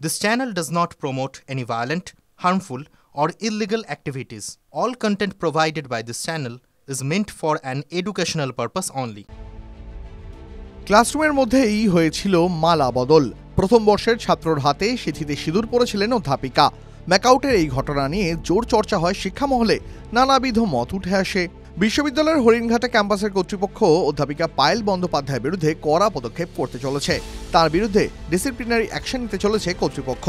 This channel does not promote any violent, harmful, or illegal activities. All content provided by this channel is meant for an educational purpose only. ক্লাসরুমের মধ্যেই হয়েছিল মালা বদল। প্রথম বর্ষের ছাত্রর হাতে সিঁথিতে সিঁদুর পরেছিলেন অধ্যাপিকা। ম্যাকআউটের এই ঘটনা নিয়ে জোর চর্চা হয় শিক্ষা মহলে, নানাবিধ মত উঠে আসে। বিশ্ববিদ্যালয়ের হরিণঘাটা ক্যাম্পাসের কর্তৃপক্ষ অধ্যাপিকা পায়েল বন্দ্যোপাধ্যায়ের বিরুদ্ধে কড়া পদক্ষেপ করতে চলেছে। তার বিরুদ্ধে ডিসিপ্লিনারি অ্যাকশন নিতে চলেছে কর্তৃপক্ষ।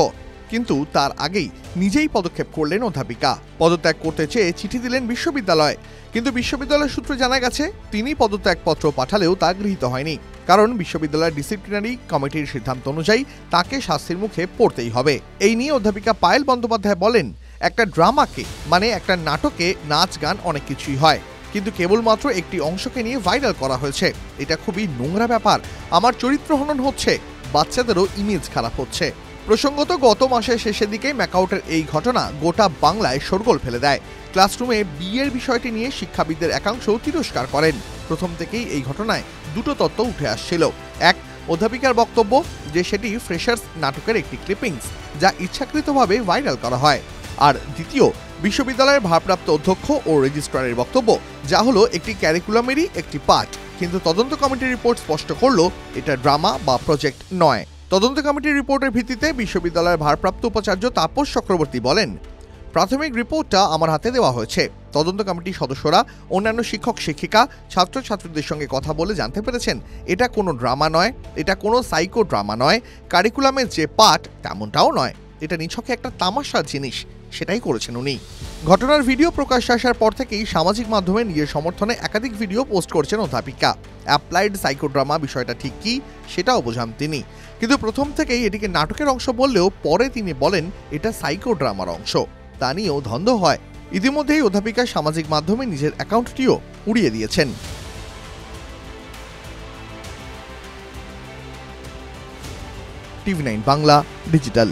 কিন্তু তার আগেই নিজেই পদক্ষেপ করলেন অধ্যাপিকা। পদত্যাগ করতে চেয়ে চিঠি দিলেন বিশ্ববিদ্যালয়। কিন্তু বিশ্ববিদ্যালয় সূত্রে জানা গেছে তিনি পদত্যাগপত্র পাঠালেও তা গৃহীত হয়নি, কারণ বিশ্ববিদ্যালয়ের ডিসিপ্লিনারি কমিটির সিদ্ধান্ত অনুযায়ী তাকে শাস্তির মুখে পড়তেই হবে। এই নিয়ে অধ্যাপিকা পায়েল বন্দ্যোপাধ্যায় বলেন, একটা ড্রামাকে মানে একটা নাটকে নাচ গান অনেক কিছুই হয়, কিন্তু কেবলমাত্র একটি অংশকে নিয়ে ভাইরাল করা হয়েছে। এটা খুবই নোংরা ব্যাপার। আমার চরিত্র হনন হচ্ছে, বাচ্চাদেরও ইমেজ খারাপ হচ্ছে। প্রসঙ্গত গত মাসের শেষের দিকে ম্যাকআউটের এই ঘটনা গোটা বাংলায় শোরগোল ফেলে দেয়। ক্লাসরুমে বিয়ের বিষয়টি নিয়ে শিক্ষাবিদদের একাংশ তিরস্কার করেন। প্রথম থেকেই এই ঘটনায় দুটো তত্ত্ব উঠে আসছিল। এক, অধ্যাপিকার বক্তব্য যে সেটি ফ্রেশার্স নাটকের একটি ক্লিপিংস, যা ইচ্ছাকৃতভাবে ভাইরাল করা হয়। আর দ্বিতীয়, বিশ্ববিদ্যালয়ের ভারপ্রাপ্ত অধ্যক্ষ ও রেজিস্ট্রারের বক্তব্য, যা হলো একটি ক্যারিকুলামেরই একটি পার্ট। কিন্তু তদন্ত কমিটির রিপোর্ট স্পষ্ট করলো এটা ড্রামা বা প্রজেক্ট নয়। তদন্ত কমিটির রিপোর্টের ভিত্তিতে বিশ্ববিদ্যালয়ের ভারপ্রাপ্ত উপাচার্য তাপস চক্রবর্তী বলেন, প্রাথমিক রিপোর্টটা আমার হাতে দেওয়া হয়েছে। তদন্ত কমিটির সদস্যরা অন্যান্য শিক্ষক শিক্ষিকা ছাত্রছাত্রীদের সঙ্গে কথা বলে জানতে পেরেছেন এটা কোনো ড্রামা নয়, এটা কোনো সাইকো ড্রামা নয়, কারিকুলামের যে পাঠ তেমনটাও নয়। এটা নিছকে একটা তামাশার জিনিস, সেটাই করেছেন উনি। ঘটনার ভিডিও প্রকাশ্যে আসার পর থেকেই সামাজিক মাধ্যমে নিজের সমর্থনে একাধিক ভিডিও পোস্ট করছেন অধ্যাপিকা। অ্যাপ্লাইড সাইকোড্রামা বিষয়টা ঠিক কি সেটাও বোঝান তিনি, কিন্তু প্রথম থেকেই এটিকে নাটকের অংশ বললেও পরে তিনি বলেন এটা সাইকোড্রামার অংশ। তা নিয়েও ধন্দ হয়। ইতিমধ্যেই অধ্যাপিকা সামাজিক মাধ্যমে নিজের অ্যাকাউন্টটিও উড়িয়ে দিয়েছেন। টিভি9 বাংলা ডিজিটাল।